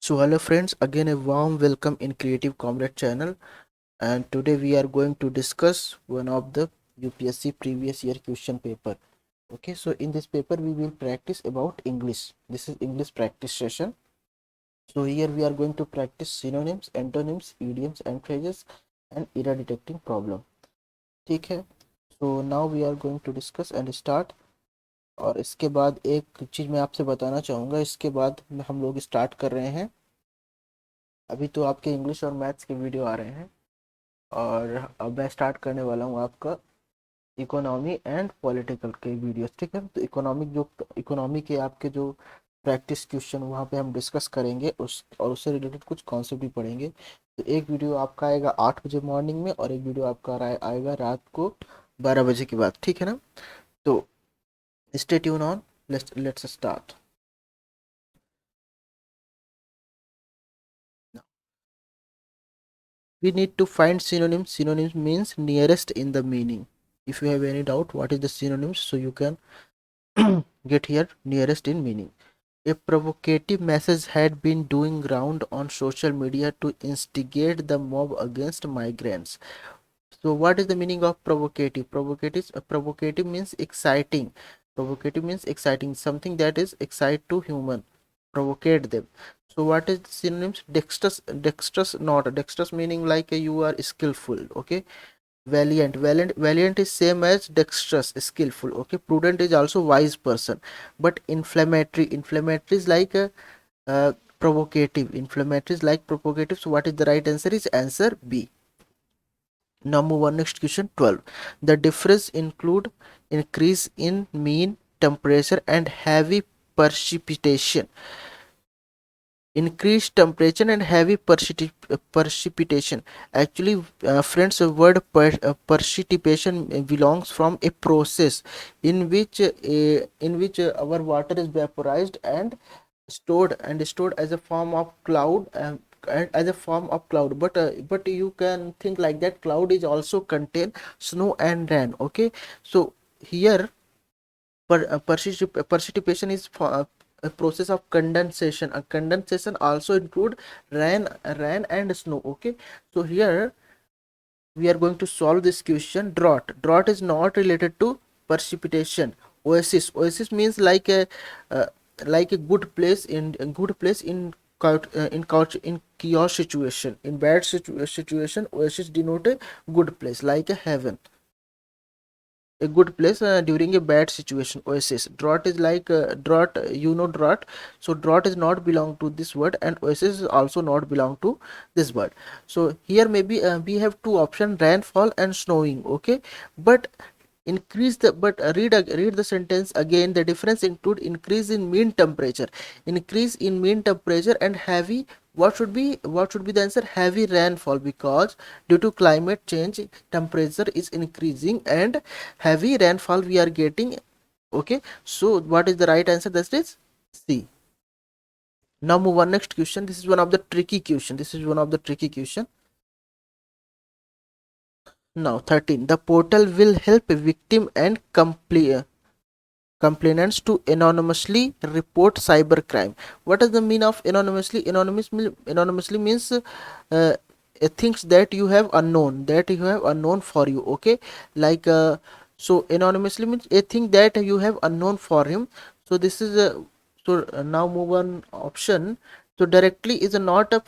So hello friends, again a warm welcome in Creative Comrade channel, and today we are going to discuss one of the UPSC previous year question paper. Okay, so in this paper we will practice about English. This is English practice session. So here we are going to practice synonyms, antonyms, idioms and phrases and error detecting problem. ठीक है. So now we are going to discuss and start. और इसके बाद एक चीज मैं आपसे बताना चाहूँगा. इसके बाद हम लोग स्टार्ट कर रहे हैं. अभी तो आपके इंग्लिश और मैथ्स के वीडियो आ रहे हैं और अब मैं स्टार्ट करने वाला हूँ आपका इकोनॉमी एंड पॉलिटिकल के वीडियोस. ठीक है, तो इकोनॉमी के आपके जो प्रैक्टिस क्वेश्चन वहाँ पे हम डिस्कस करेंगे उस और उससे रिलेटेड कुछ कॉन्सेप्ट भी पढ़ेंगे. तो एक वीडियो आपका आएगा 8 बजे मॉर्निंग में और एक वीडियो आपका आएगा रात को 12 बजे के बाद. ठीक है ना. तो stay tune on. Let's start. We need to find synonyms. Synonyms means nearest in the meaning. If you have any doubt what is the synonyms, so you can get here nearest in meaning. A provocative message had been doing round on social media to instigate the mob against migrants. So what is the meaning of provocative? Provocative means exciting. Provocative means exciting, something that is excite to human, provocate them. So what is the synonyms? Dexterous, not dexterous meaning like you are skillful. Okay. Valiant is same as dexterous, skillful. Okay. Prudent is also wise person. But inflammatory is like provocative. Inflammatory is like provocative. So what is the right answer? Is answer B. Now move on. Next question 12. The difference include increase in mean temperature and heavy precipitation. Increased temperature and heavy precipitation. Actually, friends, the word precipitation belongs from a process in which our water is vaporized and stored as a form of cloud. As a form of cloud, but you can think like that cloud is also contain snow and rain. Okay, so here precipitation is a process of condensation. A condensation also include rain and snow. Okay, so here we are going to solve this question. Drought is not related to precipitation. Oasis means uh, like a good place in in chaos situation. In bad situation, oasis denote a good place like a heaven, a good place during a bad situation. Oasis. Drought is like drought, drought. So drought is not belong to this word and oasis is also not belong to this word. So here maybe we have two options, rainfall and snowing. Okay, but read the sentence again. The difference include increase in mean temperature. Increase in mean temperature and heavy, what should be the answer? Heavy rainfall, because due to climate change temperature is increasing and heavy rainfall we are getting. Okay, so what is the right answer? That is C. Now move on. Next question. This is one of the tricky question. Now 13. The portal will help victim and complainants to anonymously report cybercrime. What is the mean of anonymously? Anonymously means things that you have unknown for you. Okay, like so anonymously means a thing that you have unknown for him. So this is a now move on option. So directly is not a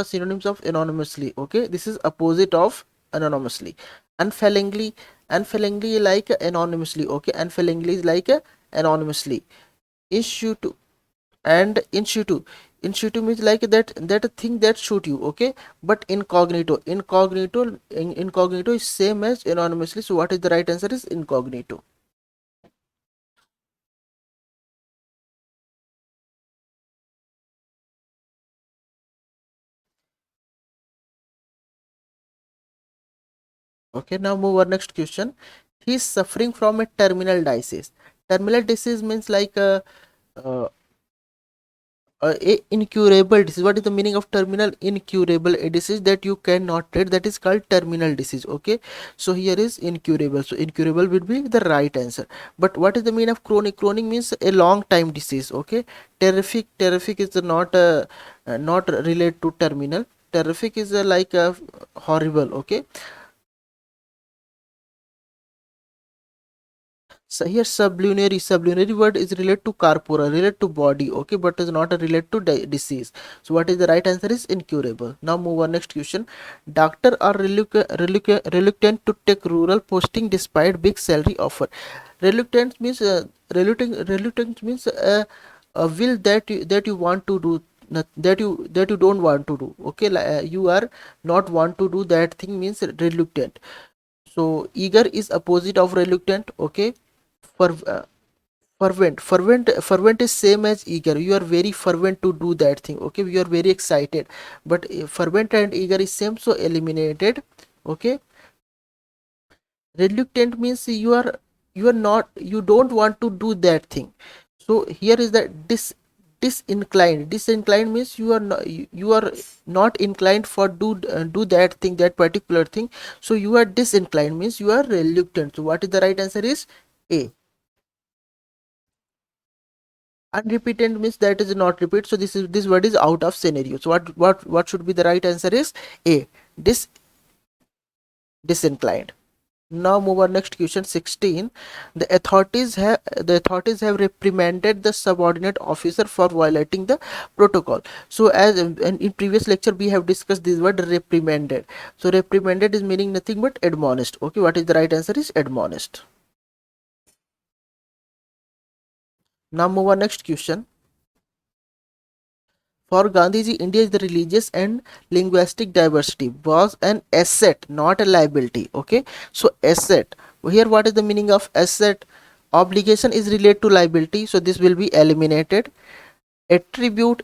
synonyms of anonymously. Okay, this is opposite of anonymously. Unfailingly like anonymously. Okay, unfailingly is like anonymously. Issue to and in situ means like that thing that shoot you. Okay, but incognito is same as anonymously. So what is the right answer? Is incognito. Okay, now move on. Next question. He is suffering from a terminal disease. Terminal disease means like uh, a incurable disease. What is the meaning of terminal? Incurable, a disease that you cannot treat, that is called terminal disease. Okay, so here is incurable, so incurable would be the right answer. But what is the meaning of chronic? Chronic means a long time disease. Okay, terrific is not not related to terminal. Terrific is like horrible. Okay, so here sublunary word is related to corpora, related to body. Okay, but is not a related to disease. So what is the right answer is incurable. Now move on next question. Doctor are reluctant to take rural posting despite big salary offer. Reluctant means reluctant means a will that you want to do, that you don't want to do. Okay, you are not want to do that thing means reluctant. So eager is opposite of reluctant. Okay, for fervent is same as eager. You are very fervent to do that thing. Okay, you are very excited, but fervent and eager is same, so eliminated. Okay, reluctant means you are not, you don't want to do that thing. So here is the disinclined means you are not inclined for do that thing, that particular thing. So you are disinclined means you are reluctant. So what is the right answer is A. Unrepeated means that is not repeat, so this word is out of scenario. So what should be the right answer is A. Disinclined. Now move on next question 16. The authorities have reprimanded the subordinate officer for violating the protocol. So as in previous lecture we have discussed this word reprimanded. So reprimanded is meaning nothing but admonished. Okay, what is the right answer is admonished. Now move on next question. For Gandhiji, India is the religious and linguistic diversity was an asset, not a liability. Okay, so asset. Here, what is the meaning of asset? Obligation is related to liability, so this will be eliminated. Attribute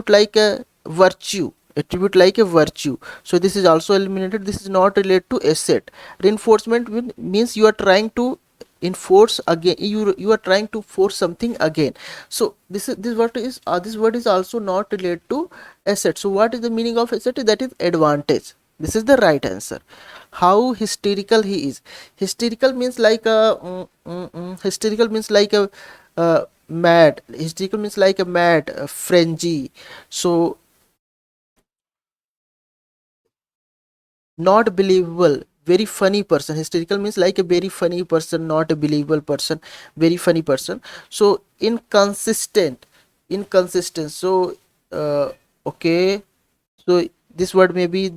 like a virtue. Attribute like a virtue. So this is also eliminated. This is not related to asset. Reinforcement means you are trying to enforce again, you are trying to force something again. So this word is also not related to asset. So what is the meaning of asset? That is advantage. This is the right answer. How hysterical he is. Hysterical means like a hysterical means like a mad. Hysterical means like a mad, frenzy. So not believable, very funny person. Hysterical means like a very funny person, not a believable person, very funny person. So inconsistent. So okay, so this word may be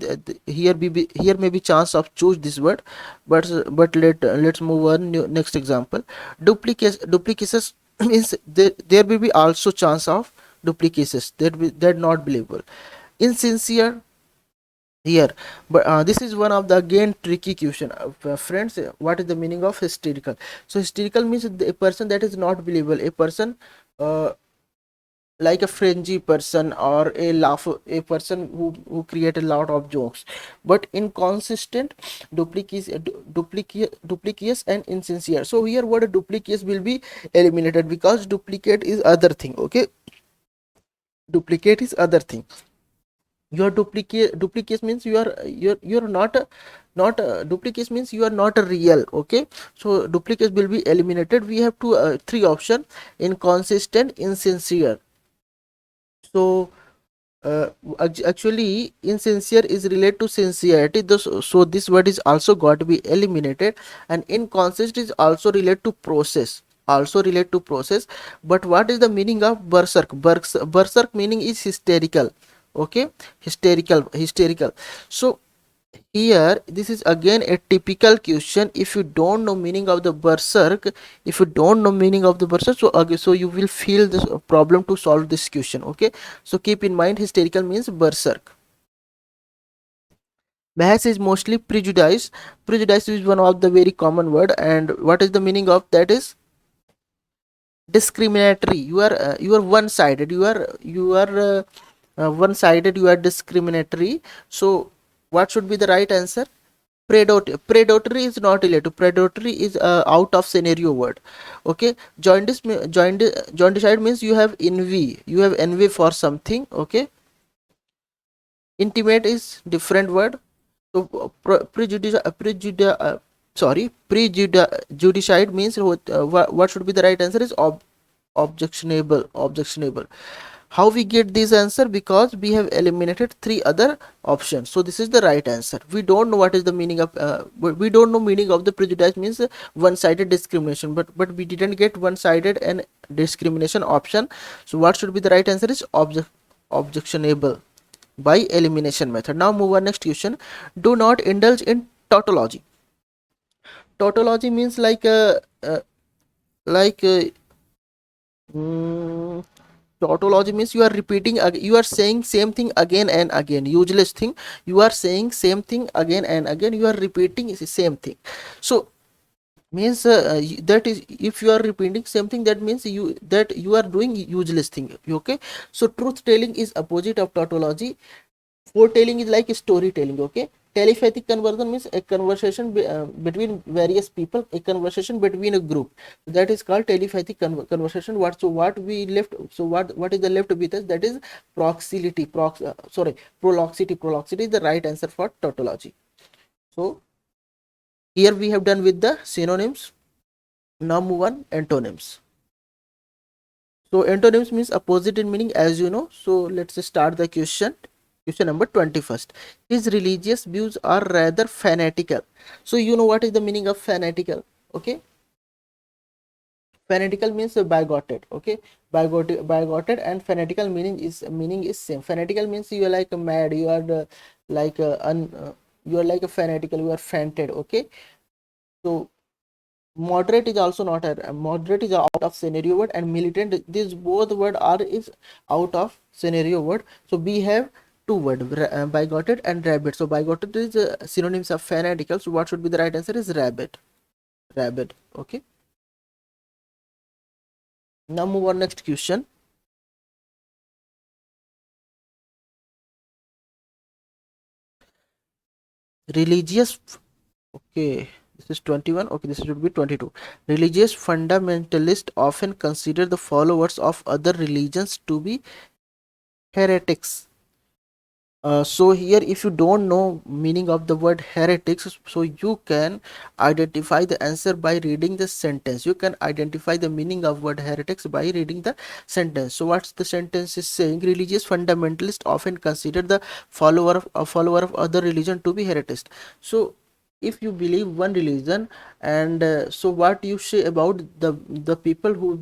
here may be chance of choose this word, but let's move on. Next example. Duplications means there will be also chance of duplications, that not believable. Insincere here, but this is one of the again tricky question. Friends, what is the meaning of hysterical? So hysterical means a person that is not believable, a person uh, like a fringy person, or a person who create a lot of jokes. But inconsistent, duplicitous and insincere. So here what duplicitous will be eliminated, because duplicate is other thing. Okay, duplicate is other thing. Your duplicate means you're not duplicate means you are not a real. Okay, so duplicate will be eliminated. We have three option: inconsistent, insincere. So actually insincere is related to sincerity. So this word is also got to be eliminated. And inconsistent is also related to process, but what is the meaning of berserk? Berserk meaning is hysterical. Okay, hysterical. So here this is again a typical question. If you don't know meaning of the berserk, so okay, so you will feel this problem to solve this question. Okay, so keep in mind hysterical means berserk. Bahas is mostly prejudice. Prejudice is one of the very common word, and what is the meaning of that is discriminatory. You are one sided, one sided, you are discriminatory. So what should be the right answer? Predatory is not related. Predatory is out of scenario word. Okay, joindicide means you have envy. You have envy for something. Okay, intimate is different word. So prejudicide means what should be the right answer is objectionable. How we get this answer? Because we have eliminated three other options, so this is the right answer. We don't know what is the meaning of we don't know meaning of the prejudice means one-sided discrimination, but we didn't get one-sided and discrimination option. So what should be the right answer is objectionable by elimination method. Now move on next question. Do not indulge in tautology. Tautology means like mm, tautology means you are repeating you are saying same thing again and again. Useless thing, you are saying same thing again and again, you are repeating the same thing. So means that is, if you are repeating same thing, that means you are doing useless thing. Okay, so truth telling is opposite of tautology. Foretelling is like storytelling. Okay, telepathic conversion means a conversation between various people, a conversation between a group, that is called telepathic conversation. What is the left with us? That is proximity. Proloxity is the right answer for tautology. So here we have done with the synonyms. Now move on antonyms. So antonyms means opposite in meaning, as you know. So let's start the question. Question number 21st. His religious views are rather fanatical. So you know what is the meaning of fanatical? Okay, fanatical means bigoted. Okay, bigoted and fanatical meaning is same. Fanatical means you are like a mad, you are like a you are like a fanatical, you are fainted. Okay, so moderate is also not a moderate is out of scenario word, and militant, these both word are is out of scenario word. So we have two word, bigoted and rabid. So bigoted is synonyms of fanatical. So what should be the right answer is rabid. Okay, now move on next question. Religious, okay, this is 21. Okay, this should be 22. Religious fundamentalists often consider the followers of other religions to be heretics. So here, if you don't know meaning of the word heretics, so you can identify the answer by reading the sentence. You can identify the meaning of word heretics by reading the sentence. So what's the sentence is saying? Religious fundamentalists often consider the follower of other religion to be heretics. So if you believe one religion, and so what you say about the people who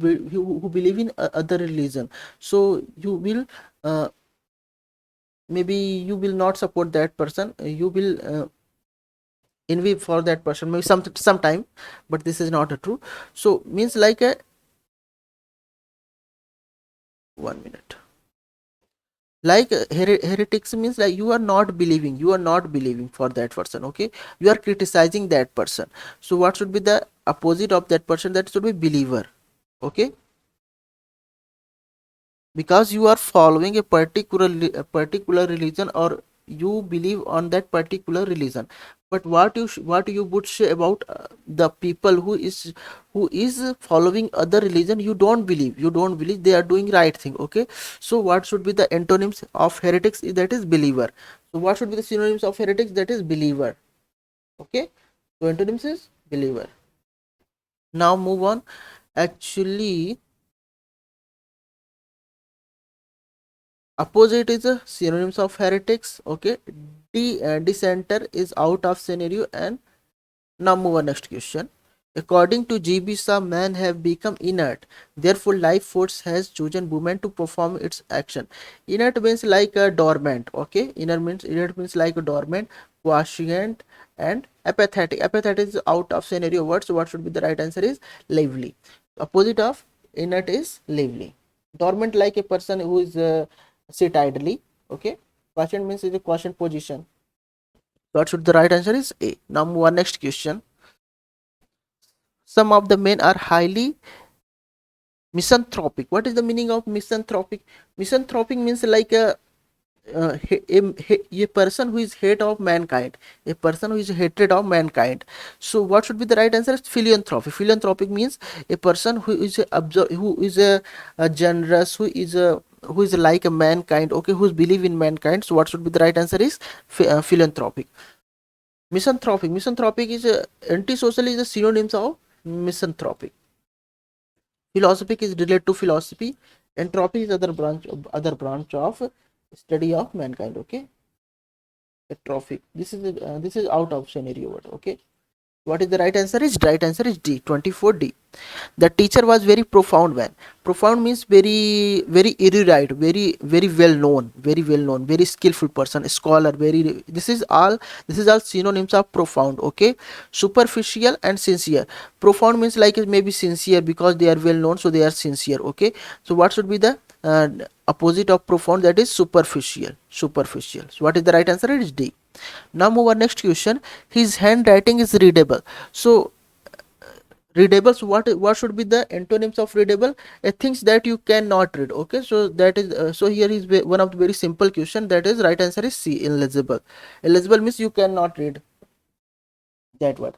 believe in other religion, so you will maybe you will not support that person, you will envy for that person maybe sometime, but this is not a true. So means like a 1 minute, like heretics means like you are not believing for that person. Okay, you are criticizing that person. So what should be the opposite of that person? That should be believer. Okay, because you are following a particular religion, or you believe on that particular religion. But what you would say about the people who is following other religion? You don't believe they are doing right thing. Okay, so what should be the antonyms of heretics? That is believer. So what should be the synonyms of heretics? That is believer. Okay, so antonyms is believer. Now move on. Actually, opposite is a synonyms of heretics. Okay, dissenter is out of scenario. And now move on next question. According to GB, some men have become inert, therefore life force has chosen women to perform its action. Inert means like a dormant. Okay, inert means like a dormant, quiescent, and apathetic is out of scenario word. So what should be the right answer is lively. Opposite of inert is lively. Dormant, like a person who is sit idly. Okay, quiescent means is a quiescent position. What should the right answer is A. Now move on next question. Some of the men are highly misanthropic. What is the meaning of misanthropic? Misanthropic means like a a person who is hate of mankind, a person who is hatred of mankind. So what should be the right answer? Is philanthropy. Philanthropic means a person who is who is a generous, who is like a mankind, okay, who's believe in mankind. So what should be the right answer? Is philanthropic. Misanthropic is a antisocial is the synonyms of misanthropic. Philosophic is related to philosophy. Entropy is other branch of study of mankind. Okay, atrophic. This is out of scenario word. Okay, what is the right answer? Is right answer is D, 24D. The teacher was very profound man. Profound means very erudite, very well known, very skillful person, scholar, very. This is all synonyms of profound. Okay, superficial and sincere. Profound means like it may be sincere because they are well known, so they are sincere. Okay, so what should be the opposite of profound? That is superficial. Superficial. So what is the right answer? It is D. Now move on next question. His handwriting is readable. So readable, so what should be the antonyms of readable? Things that you cannot read. Okay, so that is so here is one of the very simple question. That is right answer is C, illegible. Illegible means you cannot read that word.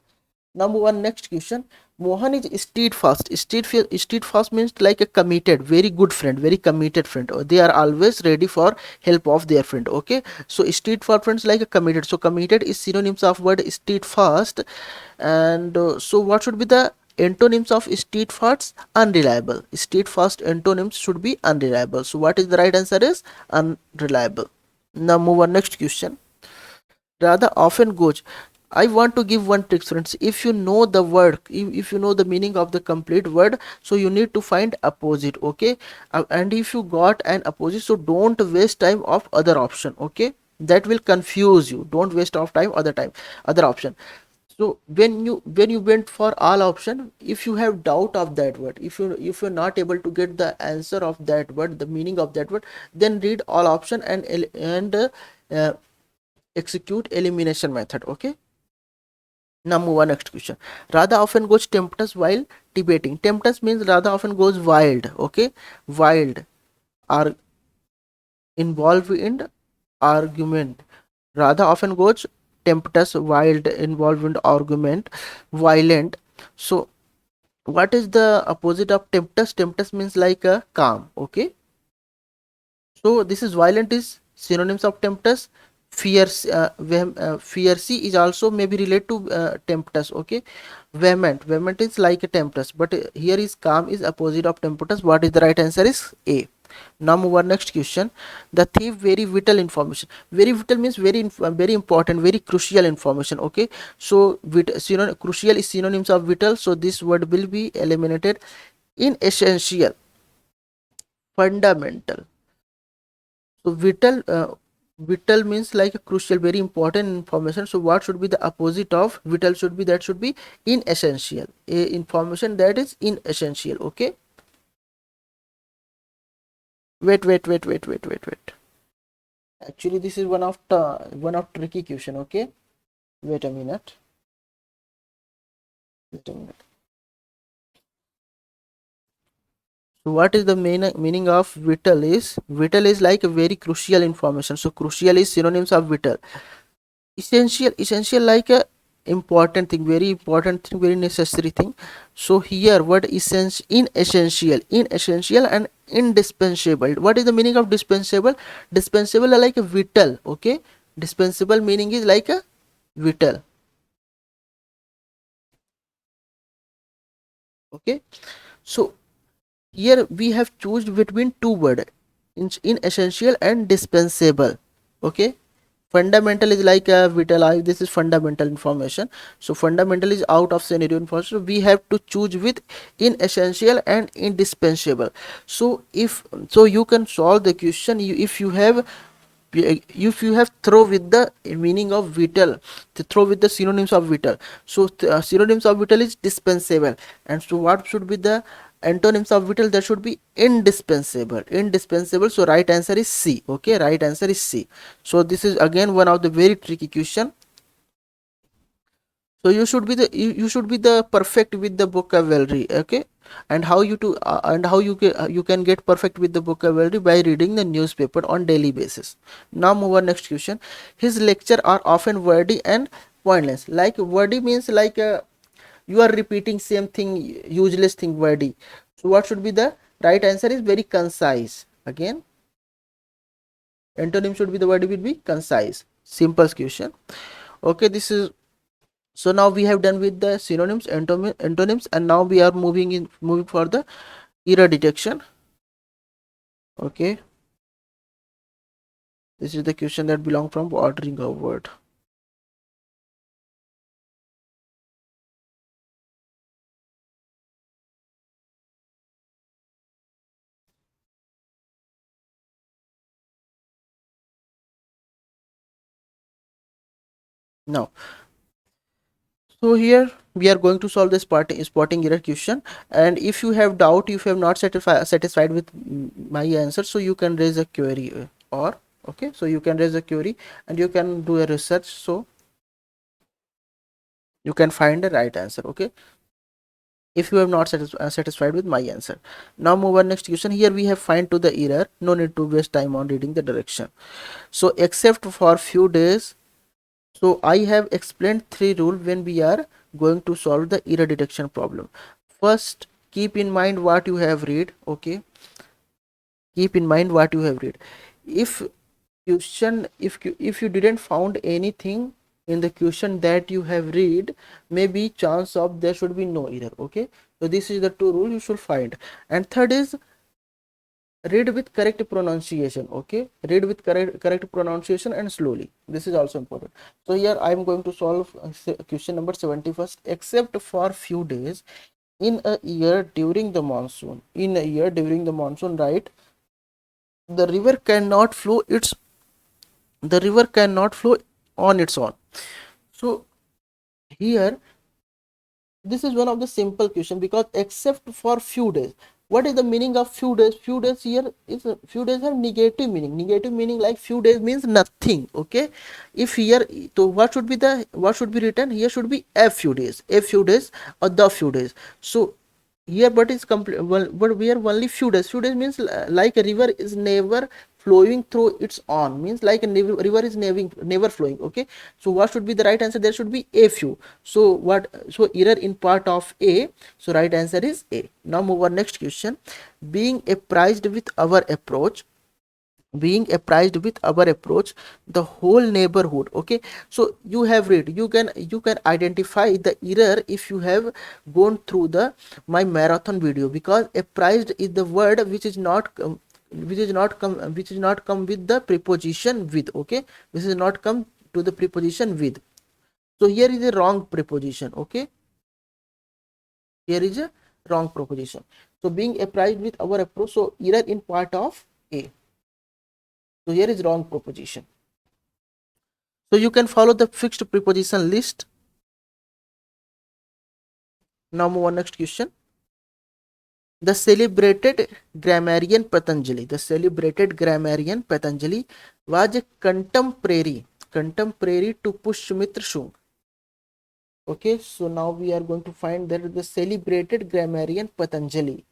Now move on next question. Mohan is steadfast. Steadfast means like a committed, very good friend, very committed friend. They are always ready for help of their friend. Okay, so steadfast friends like a committed. So committed is synonyms of word steadfast. And so what should be the antonyms of steadfast? Unreliable. Steadfast antonyms should be unreliable. So what is the right answer? Is unreliable. Now move on next question. Radha often goes. I want to give one trick, friends. If you know the word, if you know the meaning of the complete word, so you need to find opposite. Okay, and if you got an opposite, so don't waste time of other option. Okay, that will confuse you. Don't waste of time other option. So when you went for all option, if you have doubt of that word, if you're not able to get the answer of that word, the meaning of that word, then read all option and execute elimination method. Okay, now move on next question. Radha often goes tempest while debating. Tempest means Radha often goes wild. Okay, wild are involved in argument. Radha often goes tempest, wild, involved in argument, violent. So what is the opposite of tempest? Tempest means like a calm. Okay, so this is violent is synonyms of tempest. Fierce is also maybe related to tempest. Okay, vehement is like a tempest, but here is calm is opposite of tempest. What is the right answer? Is A. Now move on next question. The thief very vital information. Very vital means very important, very crucial information. Okay, so crucial is synonyms of vital, so this word will be eliminated. In essential, fundamental. So vital means like a crucial, very important information. So what should be the opposite of vital? Should be that should be inessential. A information that is inessential. Okay, wait. Actually this is one of tricky question. Okay, wait a minute. Wait a minute. So what is the main meaning of vital? Is vital is like a very crucial information. So crucial is synonyms of vital. Essential like a important thing, very important thing, very necessary thing. So here word inessential and indispensable. What is the meaning of dispensable? Dispensable are like a vital. Okay, dispensable meaning is like a vital. Okay, so here we have choose between two word, in essential and dispensable. Okay, fundamental is like a vital. This is fundamental information, so fundamental is out of scenario information, so we have to choose with in essential and indispensable. So if so you can solve the question, if you have throw with the meaning of vital, to throw with the synonyms of vital. So synonyms of vital is dispensable, and so what should be the antonyms of vital? That should be indispensable. So right answer is C. Okay, right answer is C. So this is again one of the very tricky question. So you should be the perfect with the vocabulary. Okay, and how you can get perfect with the vocabulary by reading the newspaper on daily basis. Now move on next question. His lecture are often wordy and pointless. Like wordy means like you are repeating same thing, useless thing, wordy. So what should be the right answer is very concise. Again, antonym should be the word will be concise. Simple question. Okay, this is, so now we have done with the synonyms, antonyms, and now we are moving for the error detection. Okay, this is the question that belong from ordering a word. Now, so here we are going to solve the spotting error question, and if you have doubt, if you have not satisfied with my answer, so you can raise a query, or okay, so you can raise a query and you can do a research, so you can find the right answer. Okay, if you have not satisfied with my answer. Now move on next question. Here we have find to the error, no need to waste time on reading the direction. So except for few days, so I have explained three rules when we are going to solve the error detection problem. First, keep in mind what you have read. Okay, keep in mind what you have read. If question, if you didn't found anything in the question that you have read, maybe chance of there should be no error. Okay, so this is the two rule you should find. And third is read with correct pronunciation. Okay, read with correct pronunciation and slowly. This is also important. So here I am going to solve question number 71st. Except for few days in a year during the monsoon, in a year during the monsoon, right, the river cannot flow its the river cannot flow on its own. So here this is one of the simple question, because except for few days, what is the meaning of few days? Few days here is few days have negative meaning. Negative meaning, like few days means nothing. Okay, if here, so what should be the, what should be written here, should be a few days, a few days, or the few days. So here but is complete, well, but we are only few days. Few days means like a river is never flowing through its own, means like a river is never flowing. Okay, so what should be the right answer? There should be a few. So what, so error in part of A, so right answer is A. Now move on next question. Being apprised with our approach, being apprised with our approach, the whole neighborhood. Okay, so you have read, you can identify the error if you have gone through the my marathon video, because apprised is the word which is not which is not come with the preposition with. Okay, this is not come to the preposition with. So here is a wrong preposition. Okay, here is a wrong preposition. So being apprised with our approach, so error in part of A, so here is wrong preposition. So you can follow the fixed preposition list. Now move on next question. The celebrated grammarian Patanjali was a contemporary to Pushmitra Shung. Okay, so now we are going to find that the celebrated grammarian Patanjali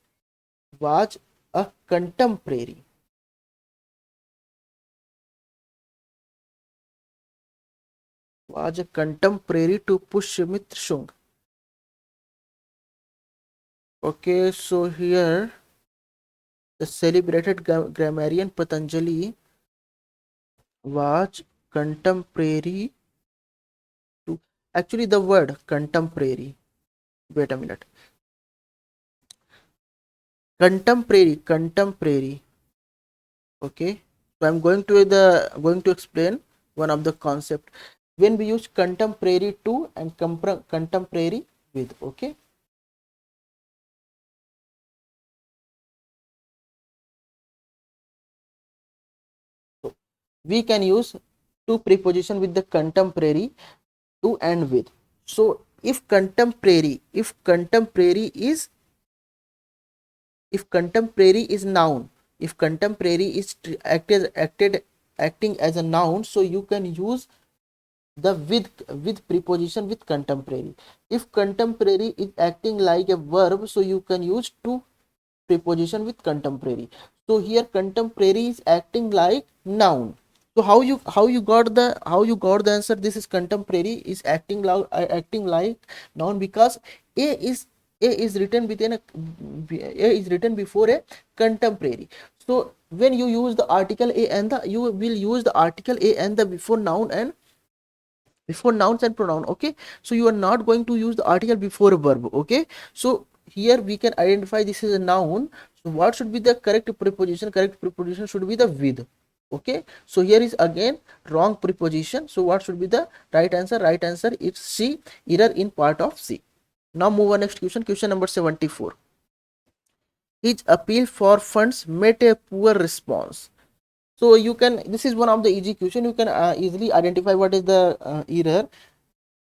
was a contemporary to Pushmitra Shung. Okay, so here the celebrated grammarian Patanjali was contemporary to, actually the word contemporary, wait a minute, contemporary. Okay, so I'm going to explain one of the concept when we use contemporary to and contemporary with. Okay, so we can use two preposition with the contemporary, to and with. So if contemporary, if contemporary is noun, if contemporary is acting as a noun, so you can use the with preposition with contemporary. If contemporary is acting like a verb, so you can use to preposition with contemporary. So here contemporary is acting like noun. So how you got the answer? This is contemporary is acting like noun, because a is written within a is written before a contemporary. So when you use the article a and the, you will use the article a and the before nouns and pronoun. Okay, so you are not going to use the article before a verb. Okay, so here we can identify this is a noun. So what should be the correct preposition? Correct preposition should be the with. Okay, so here is again wrong preposition. So what should be the right answer? Right answer is C, error in part of C. Now move on next question. Question number 74. His appeal for funds met a poor response. So you can, this is one of the easy question. You can easily identify what is the error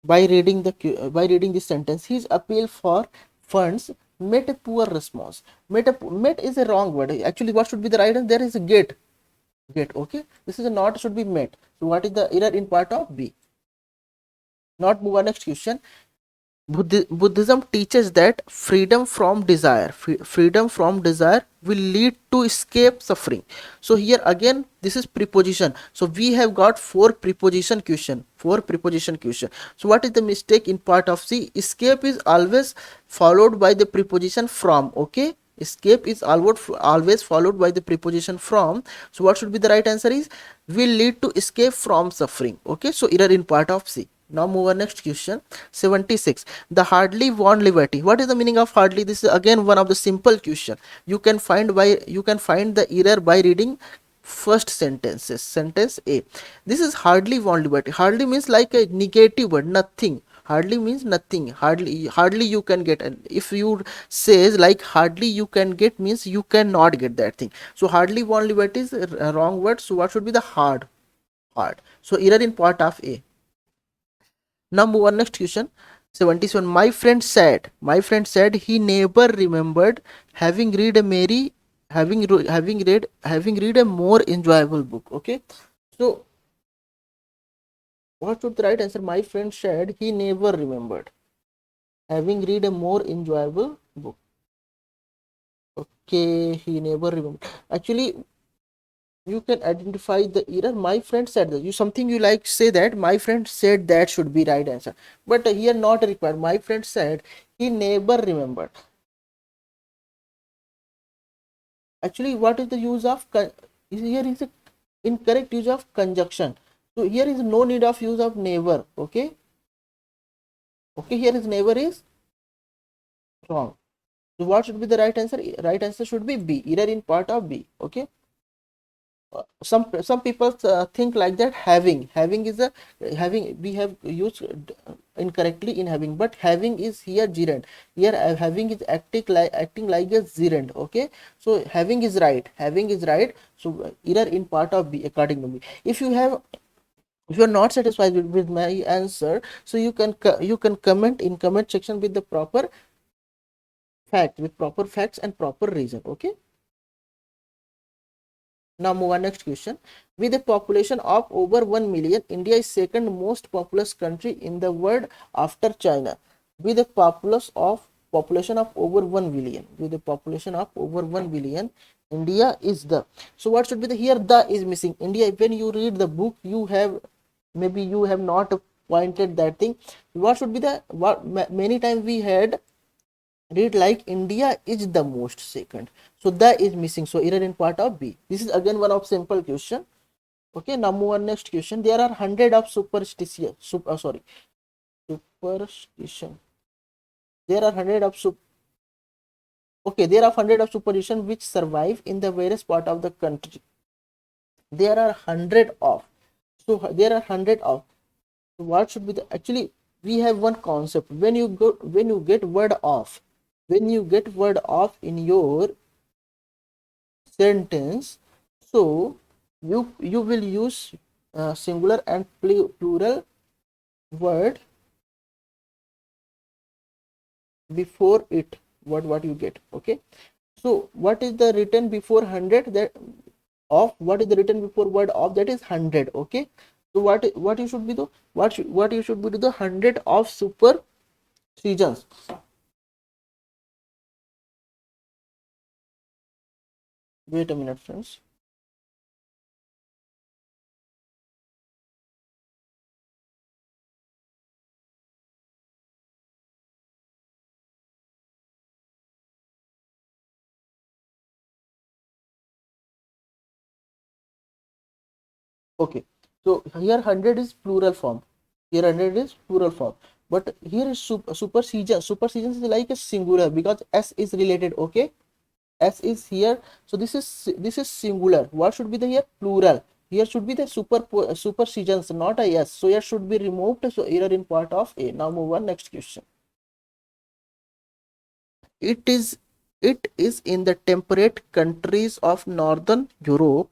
by reading this sentence. His appeal for funds met a poor response. Met is a wrong word. Actually, what should be the right answer? There is a get. Okay, this is a not, should be met. So what is the error in part of B? Not move on next question. Buddhism teaches that freedom from desire will lead to escape suffering. So here again this is preposition. So we have got four preposition question. So what is the mistake in part of C? Escape is always followed by the preposition from. Okay, escape is always followed by the preposition from. So what should be the right answer is will lead to escape from suffering. Okay, so error in part of C. Now move on next question. 76. The hardly won liberty. What is the meaning of hardly? This is again one of the simple question. You can find the error by reading first sentences. Sentence A. This is hardly won liberty. Hardly means like a negative word, nothing. Hardly means nothing. Hardly you can get. And if you says like hardly you can get means you cannot get that thing. So hardly won liberty is a wrong word. So what should be the hard? So error in part of A. Now move on next question. 77. My friend said he never remembered having read a merry having read a more enjoyable book. Okay, so what should the right answer? My friend said he never remembered having read a more enjoyable book. Okay, he never remembered. Actually, you can identify the error. My friend said that. You something you like say that my friend said that should be right answer, but here not required. My friend said he never remembered. Actually, what is the use of here is a incorrect use of conjunction. So here is no need of use of never. Okay, here is never is wrong. So what should be the right answer? Right answer should be B, error in part of B. Okay, some people think like that having is a having we have used incorrectly in having, but having is here gerund. Here having is acting like a gerund. Okay, so having is right. So error in part of B according to me. If you are not satisfied with my answer, so you can comment in comment section with the proper facts and proper reason. Okay, now move on next question. With a population of over 1 million, India is second most populous country in the world after China. With a population of over 1 billion, India is the. So what should be the here? The is missing. India. When you read the book, you have maybe you have not pointed that thing. What should be the what? Many times we had read like India is the most second. So that is missing. So error in part of B. This is again one of simple question. Okay, now move on next question. There are hundred of superstition. There are hundred of superstition which survive in the various part of the country. There are hundred of. So there are hundred of. So what should be the actually we have one concept. When you get word of, in your sentence, so you will use singular and plural word before it. What you get? Okay, so what is the written before 100? That of what is the written before word of? That is 100. Okay, So what you should be the what you should be to the 100 of super seasons. Wait a minute, friends. Okay, so here 100 is plural form. Here 100 is plural form. But here is super season. Super seasons is like a singular because S is related. Okay, S is here. So this is singular. What should be the here? Plural. Here should be the super seasons, not a S. So here should be removed. So error in part of A. Now move on next question. It is it is in the temperate countries of northern Europe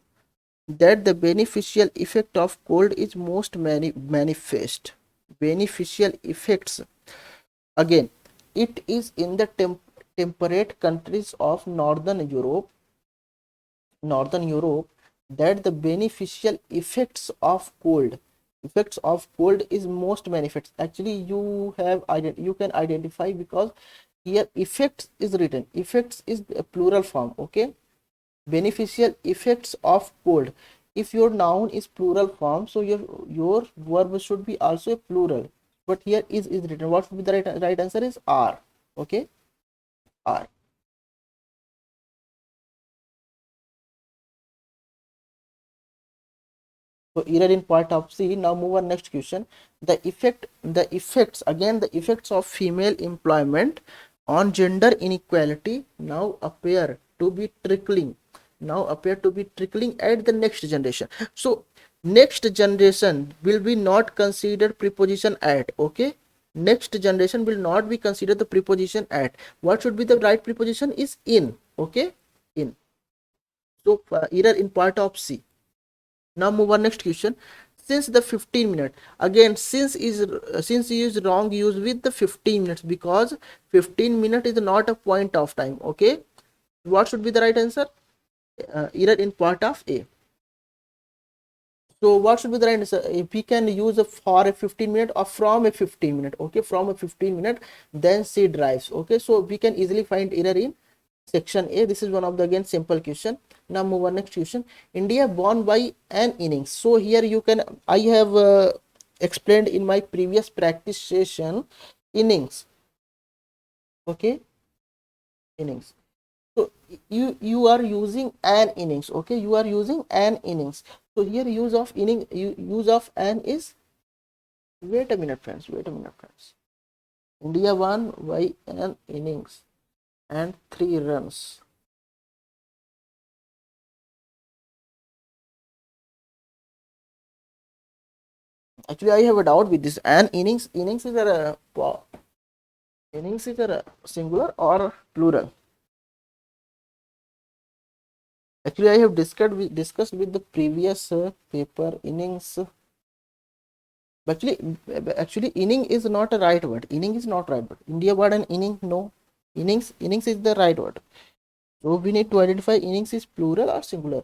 that the beneficial effect of cold is most manifest. Beneficial effects, again, it is in the temperate countries of northern Europe that the beneficial effects of cold is most manifest. Actually you can identify because here effects is written, effects is a plural form. Okay, beneficial effects of cold. If your noun is plural form, so your verb should be also a plural, but here is written. What should be the right answer is are. Okay, are. So error in part of C. Now move on next question. The effects, again, the effects of female employment on gender inequality now appear to be trickling at the next generation. So next generation will be not considered preposition at. Okay, next generation will not be considered the preposition at. What should be the right preposition is in. Okay, in. So error in part of C. Now move on next question. Since the 15 minute, again, since is wrong use with the 15 minutes because 15 minute is not a point of time. Okay, what should be the right answer? Error in part of A. So what should be the right answer? If we can use a for a 15 minute or from a 15 minute. Okay, from a 15 minute, then C drives. Okay, so we can easily find error in section A. This is one of the again simple question. Now move on next question. India won by an innings. So here you can, I have explained in my previous practice session, innings. Okay, innings. So you are using an innings. Okay, you are using an innings. So here use of an is, wait a minute, friends. Wait a minute, friends. India won by an innings and 3 runs. Actually, I have a doubt with this. An innings is a innings is a singular or plural. Actually, I have discussed with the previous paper innings. Actually, inning is not a right word. Inning is not right word. India word and inning, no. Innings is the right word. So we need to identify innings is plural or singular.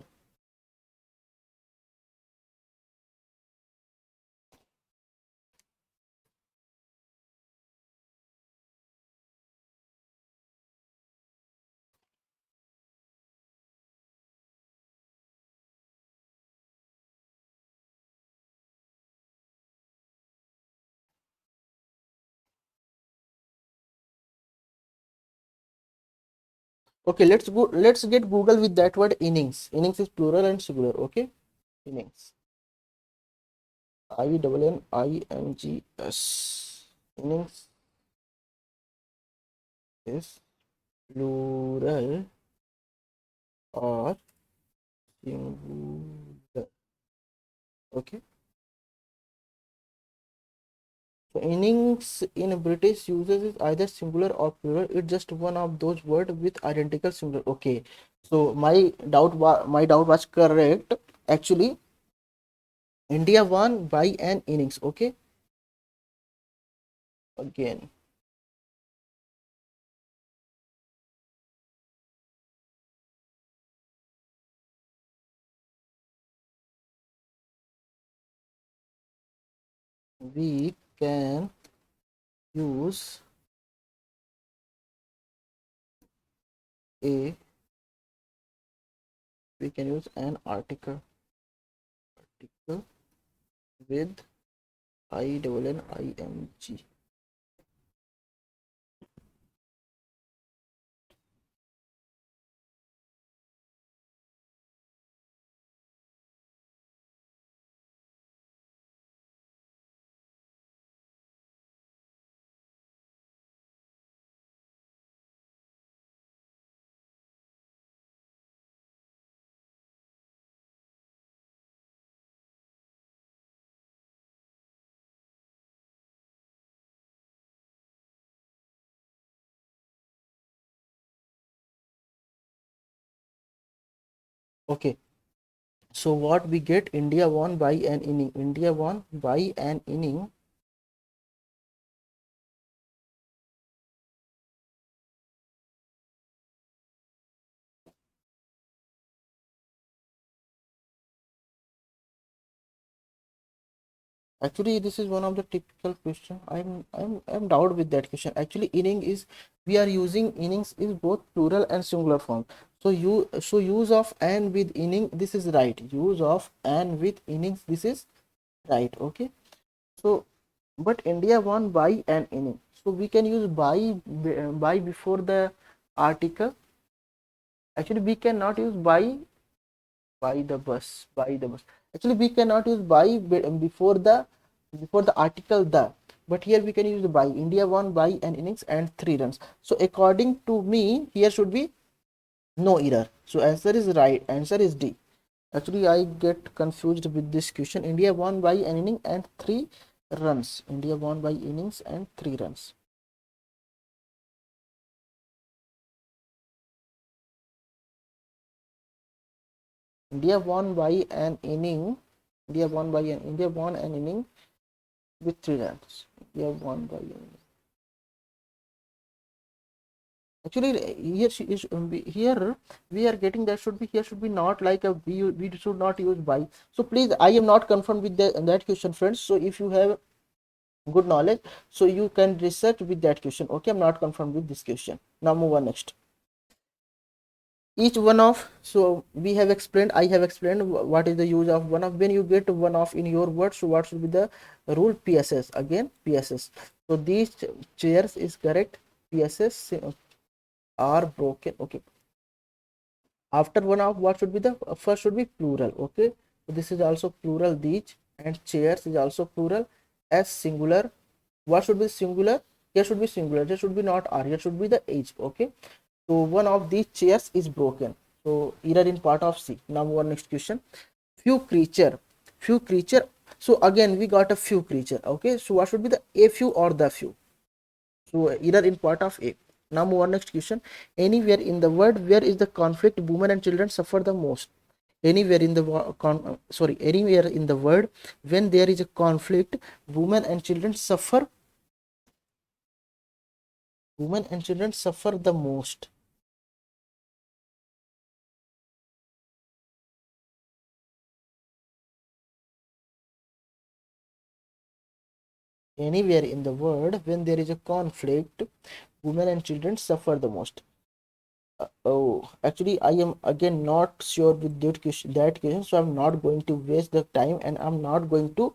Okay, let's go. Let's get Google with that word innings. Innings is plural and singular. Okay, innings. INNINGS. Innings is plural or singular. Okay. So innings in British uses is either singular or plural. It's just one of those words with identical singular. Okay. So my doubt was correct. Actually, India won by an innings. Okay. Again. we can use a we can use an article with INNING. Okay, so what we get, India won by an inning. India won by an inning. Actually, this is one of the typical question. I'm doubt with that question. Actually, inning is, we are using innings is both plural and singular form. So use of and with inning, this is right. Use of and with innings, this is right. Okay. So but India won by an inning. So we can use by before the article. Actually, we cannot use by the bus. Actually, we cannot use before the article the. But here we can use by. India won by an innings and 3 runs. So according to me, here should be no error. So answer is right. Answer is D. Actually, I get confused with this question. India won by an inning and 3 runs. India won by innings and 3 runs. India won by an inning. India won an inning with 3 runs. India won by an inning. Actually, here she is here we are getting that should be here should be not like a we should not use by. So please, I am not confirmed with that question, friends. So if you have good knowledge, so you can research with that question. Okay, I'm not confirmed with this question. Now move on next. Each one of, so we have explained, I have explained what is the use of one of. When you get one of in your word, so what should be the rule? PSS, again PSS. So these chairs is correct. PSS are broken. Okay, after one of, what should be the first should be plural. Okay, so this is also plural, these, and chairs is also plural. As singular, what should be singular? Here should be singular, there should be not r, here should be the h. Okay, so one of these chairs is broken. So error in part of C. Now one next question. Few creature so again we got a few creature. Okay, so what should be the a few or the few? So error in part of A. Now move on next question. Anywhere in the world where is the conflict women and children suffer the most? Anywhere in the anywhere in the world when there is a conflict, women and children suffer the most. Anywhere in the world when there is a conflict, women and children suffer the most. Oh, actually, I am again not sure with that question, so I'm not going to waste the time and I'm not going to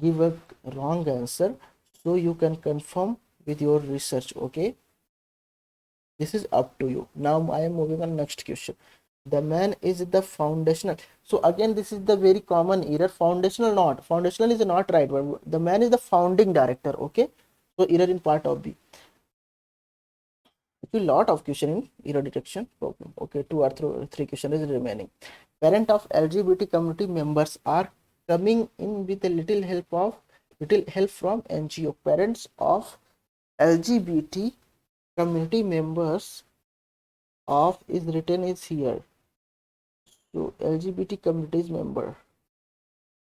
give a wrong answer. So you can confirm with your research. Okay, this is up to you. Now I am moving on next question. The man is the foundational. So again, this is the very common error. Foundational is not right, but the man is the founding director. Okay, so error in part of B. A lot of question in error detection problem. Okay, two or three question is remaining. Parent of LGBT community members are coming in with a little help from NGO. Parents of LGBT community members of is written is here. So LGBT communities member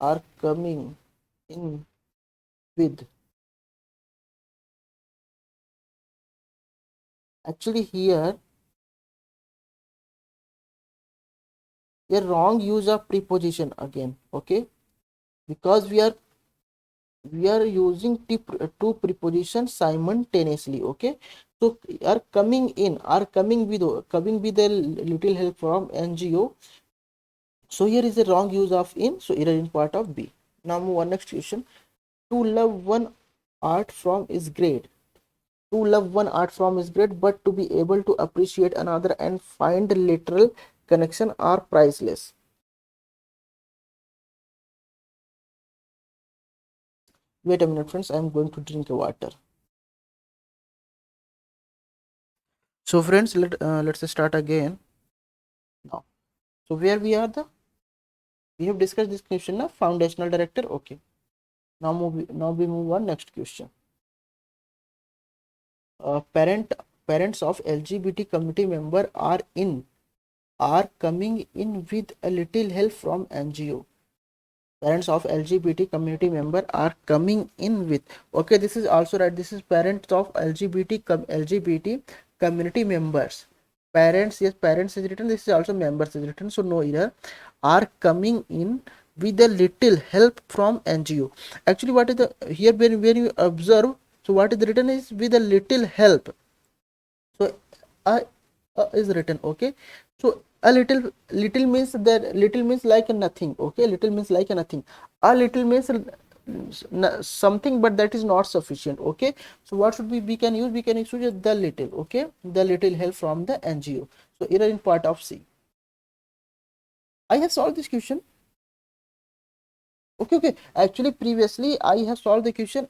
are coming in with, actually here a wrong use of preposition again. Okay, because we are we are using two prepositions simultaneously. Okay, so are coming in, are coming with a little help from NGO. So here is a wrong use of in, so error in part of B. Now move on next question. To love one art form is great. To love one art form is great, but to be able to appreciate another and find literal connection are priceless. Wait a minute, friends. I am going to drink a water. So, friends, let's start again now. So, where we are we have discussed this question now. Foundational director. Okay. Now we move on next question. Parents of LGBT community member are coming in with a little help from NGO. Parents of LGBT community member are coming in with, okay, this is also right, this is parents of LGBT community members. Parents, yes, parents is written, this is also members is written, so no error. Are coming in with a little help from NGO. Actually, what is the here when you observe, so what is written is with a little help. So uh, is written, okay. So a little means that little means like nothing, okay. Little means like nothing. A little means something, but that is not sufficient, okay. So what should we can use, we can use the little, okay, the little help from the NGO. So error in part of C. I have solved this question. Okay, actually previously I have solved the question.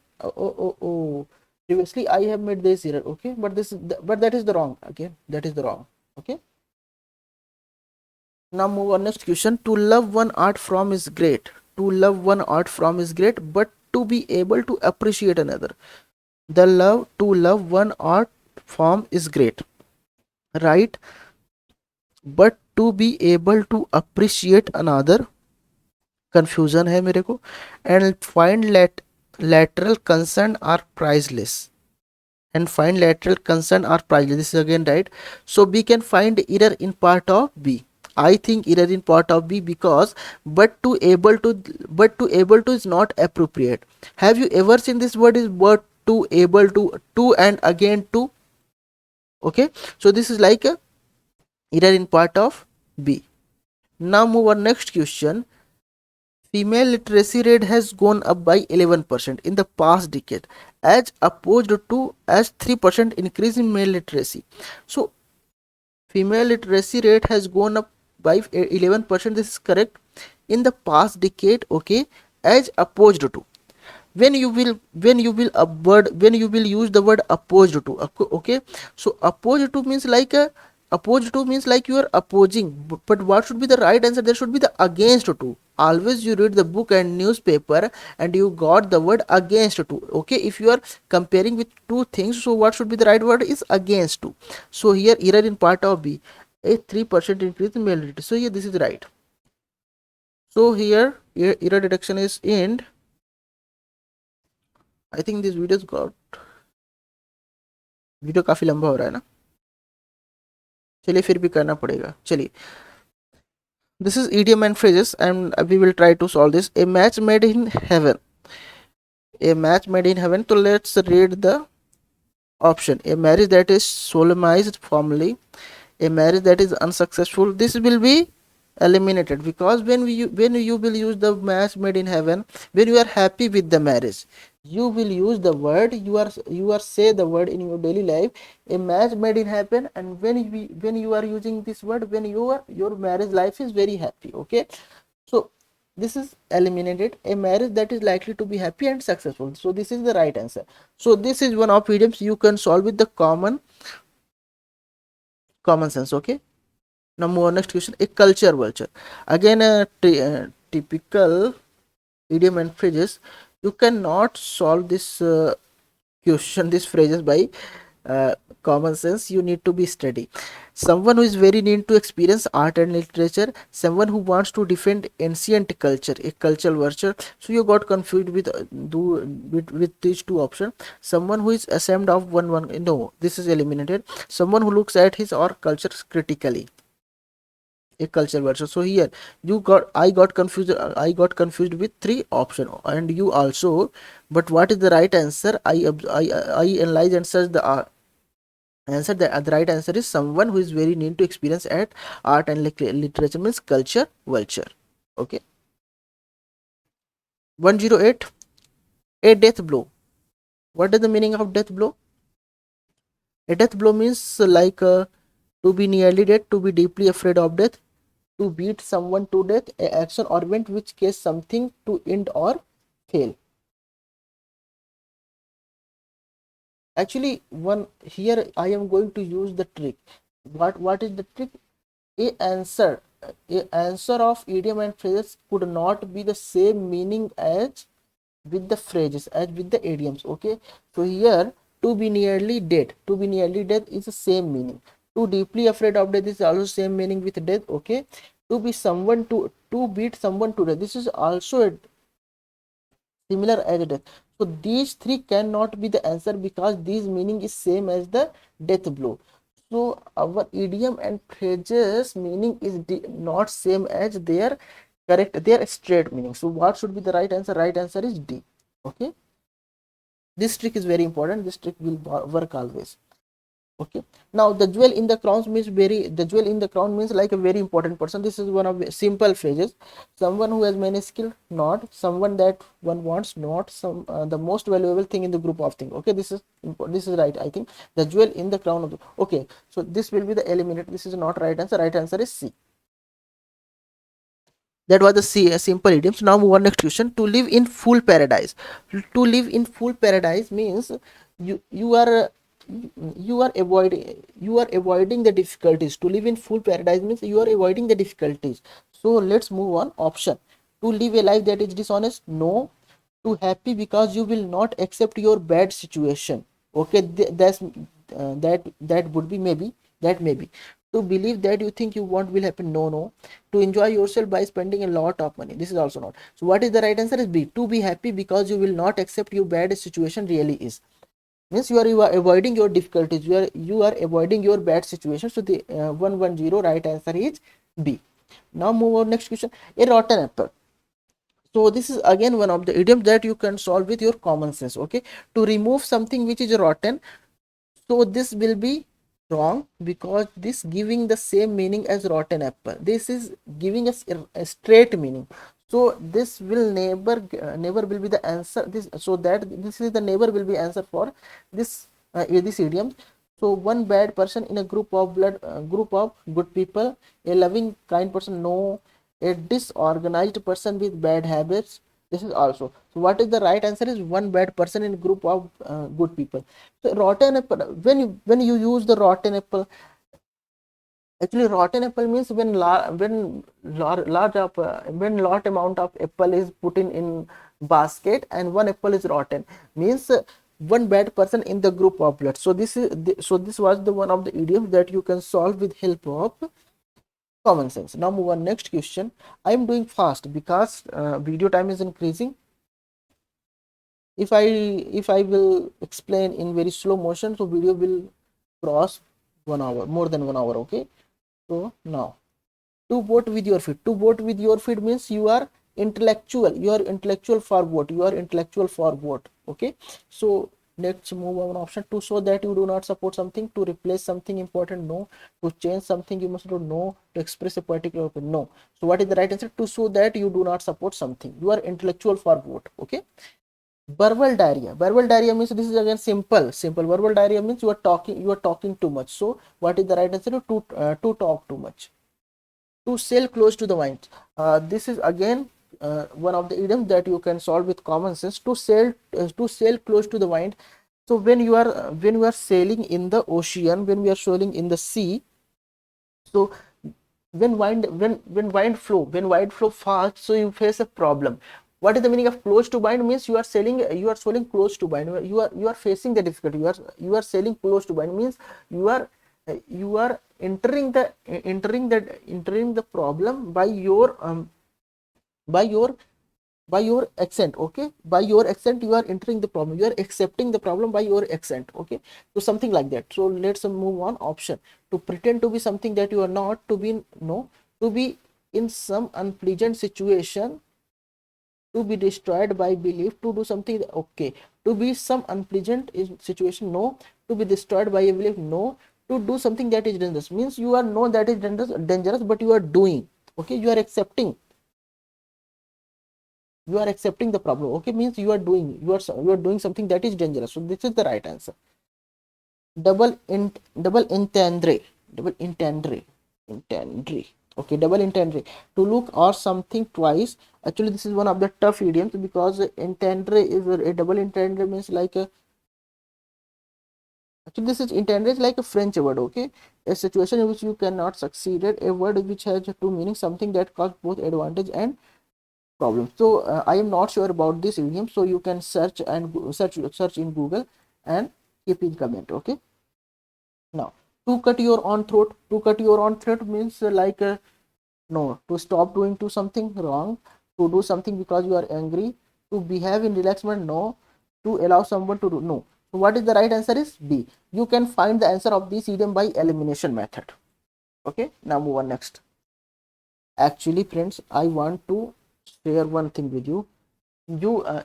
Previously I have made this error, okay, but but that is the wrong, okay, that is the wrong, okay. Now move on next question. To love one art form is great. To love one art form is great, but to be able to appreciate another. The love to love one art form is great, right? But to be able to appreciate another, confusion है मेरे को, and find lateral concern are priceless. And find lateral concern are priceless. This is again right. So we can find error in part of B. I think error in part of B because but to able to is not appropriate. Have you ever seen this word is but to able to and again to? Okay, so this is like a error in part of B. Now move on next question. Female literacy rate has gone up by 11% in the past decade as opposed to as 3% increase in male literacy. So female literacy rate has gone up by 11%, this is correct, in the past decade, okay, as opposed to, when you will a word, when you will use the word opposed to, okay, so opposed to means like a, opposed to means like you are opposing, but what should be the right answer, there should be the against to. Always you read the book and newspaper and you got the word against to, okay. If you are comparing with two things, so what should be the right word is against to. So here error in part of B, a 3% increase in male literacy, so here this is right. So here error detection is end. I think this video काफी लंबा हो रहा है ना, चलिए फिर भी करना पड़ेगा, चलिए. This is idiom and phrases and we will try to solve this. A match made in heaven. A match made in heaven. So let's read the option. A marriage that is solemnized formally. A marriage that is unsuccessful. This will be eliminated because when you will use the match made in heaven, when you are happy with the marriage, you will use the word, you are say the word in your daily life, a match made in heaven. And when you are using this word, when your marriage life is very happy, okay. So this is eliminated, a marriage that is likely to be happy and successful, so this is the right answer. So this is one of idioms you can solve with the common sense, okay. Now move on next question. A culture vulture, again a typical idiom and phrases. You cannot solve this question, these phrases by uh, common sense, you need to be steady. Someone who is very neat to experience art and literature, someone who wants to defend ancient culture, a cultural virtue. So you got confused with with these two options. Someone who is ashamed of one, no, this is eliminated. Someone who looks at his or culture critically, a culture version. So here you got, I got confused with three option, and you also. But what is the right answer? I analyze and search the answer. The right answer is someone who is very near to experience at art and literature, means culture vulture. Okay. 108. A death blow. What is the meaning of death blow? A death blow means to be nearly dead, to be deeply afraid of death, to beat someone to death, a action or event which cause something to end or fail. Actually, one here I am going to use the trick. What is the trick? A answer, a answer of idiom and phrases could not be the same meaning as with the phrases, as with the idioms. Okay, so here to be nearly dead, to be nearly dead is the same meaning. To deeply afraid of death is also same meaning with death. Okay, to be someone, to beat someone to death, this is also a similar as death. So these three cannot be the answer because these meaning is same as the death blow. So our idiom and phrases meaning is not same as their correct, their straight meaning. So what should be the right answer? Right answer is D. Okay, this trick is very important. This trick will work always. Okay, now the jewel in the crown means the jewel in the crown means like a very important person. This is one of the simple phrases. Someone who has many skill, not someone that one wants, not some the most valuable thing in the group of things. Okay, this is important. This is right, I think. The jewel in the crown of the, okay, so this will be the eliminate. This is not right answer. Right answer is C. That was the simple idioms. Now move on next question. To live in full paradise. To live in full paradise means you are avoiding the difficulties. To live in full paradise means you are avoiding the difficulties. So let's move on. Option: to live a life that is dishonest, no. To happy because you will not accept your bad situation. Okay, that would be maybe, that maybe. To believe that you think you want will happen, no, no. To enjoy yourself by spending a lot of money, this is also not. So what is the right answer? Is B. To be happy because you will not accept your bad situation really is, means you are avoiding your difficulties, you are avoiding your bad situation. So the 110 right answer is B. Now move on next question. A rotten apple. So this is again one of the idioms that you can solve with your common sense. Okay, to remove something which is rotten, so this will be wrong because this giving the same meaning as rotten apple. This is giving us a straight meaning. So this will never will be the answer. This, so that this is the never will be answer for this idiom. So one bad person in a group of good people, a loving kind person, no. A disorganized person with bad habits, this is also. So what is the right answer? Is one bad person in a group of good people. So rotten apple, when you use the rotten apple, actually rotten apple means when when large amount of apple is put in basket and one apple is rotten, means one bad person in the group of blood. So so this was the one of the idioms that you can solve with help of common sense. Now move on next question. I am doing fast because video time is increasing. If I will explain in very slow motion, so video will cross 1 hour, more than 1 hour. Okay, so now to vote with your feet. To vote with your feet means you are intellectual, you are intellectual for vote, you are intellectual for vote. Okay, so let's move on. Option: to show that you do not support something, to replace something important, no. To change something you must do, no. To express a particular opinion, no. So what is the right answer? To show that you do not support something, you are intellectual for vote. Okay. Verbal diarrhea. Verbal diarrhea means, this is again simple. Verbal diarrhea means you are talking too much. So what is the right answer? To talk too much. To sail close to the wind. This is again one of the idioms that you can solve with common sense. To sail close to the wind. So when you are sailing in the ocean, when we are sailing in the sea, so when wind flow fast, so you face a problem. What is the meaning of close to wind? Means you are sailing close to wind, you are facing the difficulty, you are sailing close to wind, means you are entering the problem by your by your accent. Okay, by your accent you are entering the problem, you are accepting the problem by your accent. Okay, so something like that. So let's move on. Option: to pretend to be something that you are not, to be, no. to be in some unpleasant situation, to be destroyed by belief, to do something, okay, to be some unpleasant situation, no, to be destroyed by a belief, no, to do something that is dangerous, means you are know that is dangerous but you are doing, okay, you are accepting, the problem, okay, means you are doing, you are doing something that is dangerous. So this is the right answer. Double entendre, intendre, okay, double intendre, to look or something twice. Actually this is one of the tough idioms, because intendre is a double entendre means like a, actually this is intendre is like a French word, okay, a situation in which you cannot succeed at, a word which has two meanings, something that cause both advantage and problem. So I am not sure about this idiom, so you can search and search in Google and keep in comment, okay. Now, to cut your own throat, means like no, to stop doing to something wrong, to do something because you are angry, to behave in relaxment, no, to allow someone to do, no. So what is the right answer is B. You can find the answer of this idiom by elimination method. Okay, now move on next. Actually friends, I want to share one thing with you.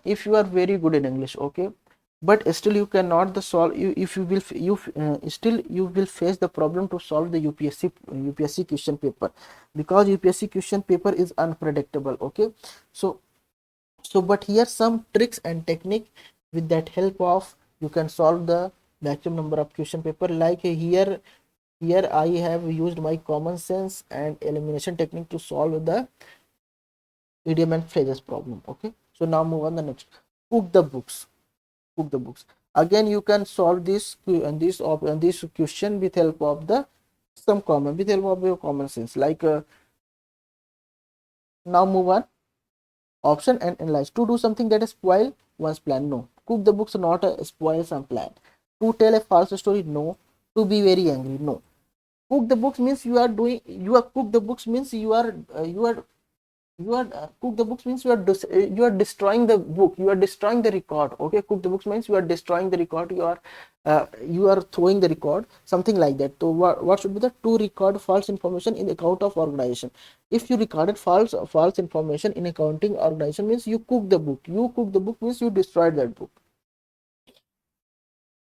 If you are very good in English, okay, but still you cannot the solve, you if you will still you will face the problem to solve the UPSC question paper, because UPSC question paper is unpredictable, okay. So but here some tricks and technique, with that help of you can solve the maximum number of question paper, like here I have used my common sense and elimination technique to solve the idiom and phrases problem, okay. So now move on the next. Cook the books, again you can solve this this question with help of the with help of your common sense, like now move on. Option and analyze, to do something that is spoil one's plan, no. Cook the books, not spoil some plan. To tell a false story, no. To be very angry, no. Cook the books means you are cook the books means cook the books means you are destroying the book, you are destroying the record, okay. Cook the books means you are destroying the record, you are throwing the record, something like that. So what should be the to record false information in account of organization. If you recorded false information in accounting organization, means you cook the book, means you destroyed that book.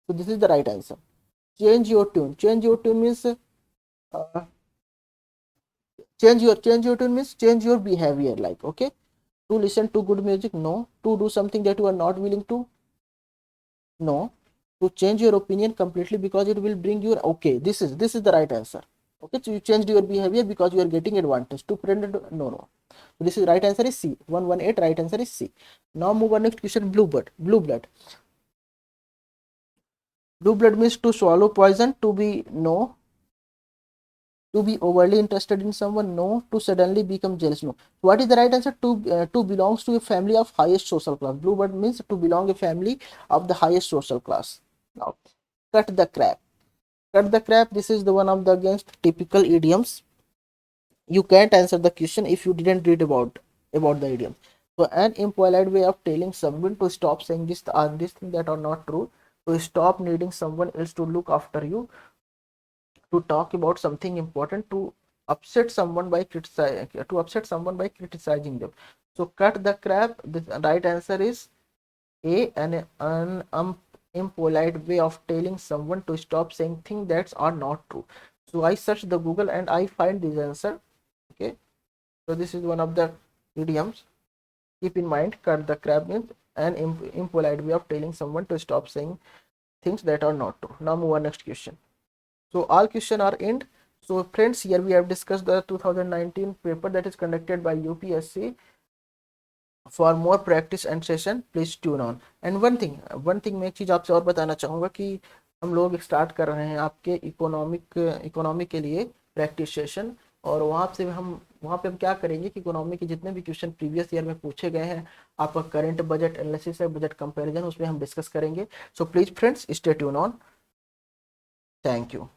So this is the right answer. Change your tune, means change your tune means change your behavior, like, okay. To listen to good music, no. To do something that you are not willing to, no. To change your opinion completely because it will bring your, okay, this is the right answer, okay. So you changed your behavior because you are getting advantage to pretend, no. So this is right answer is C. 118 right answer is C. Now move on next question. Blue blood means to swallow poison, to be, no. To be overly interested in someone, no. To suddenly become jealous, no. What is the right answer? To belongs to a family of highest social class. Bluebird means to belong a family of the highest social class. Now cut the crap, this is the one of the against typical idioms. You can't answer the question if you didn't read about the idiom. So an impolite way of telling someone to stop saying this thing that are not true, to stop needing someone else to look after you, to talk about something important, to upset someone by criticizing them. So cut the crap, the right answer is A. An impolite way of telling someone to stop saying things that are not true. So I searched the Google and I find this answer, okay. So this is one of the idioms. Keep in mind, cut the crap means an impolite way of telling someone to stop saying things that are not true. Now move on next question. So all questions are end. So friends, here we have discussed the 2019 paper that is conducted by UPSC. For more practice and session, please tune on. And one thing मैं एक चीज़ आपसे और बताना चाहूँगा कि हम लोग start कर रहे हैं आपके इकोनॉमी के लिए प्रैक्टिस सेशन, और वहाँ पे हम क्या करेंगे कि इकोनॉमी के जितने भी क्वेश्चन प्रीवियस ईयर में पूछे गए हैं, आपका करंट बजट एनालिसिस है, बजट कंपैरिजन, उसमें हम डिस्कस करेंगे. So please friends stay tune on. Thank you.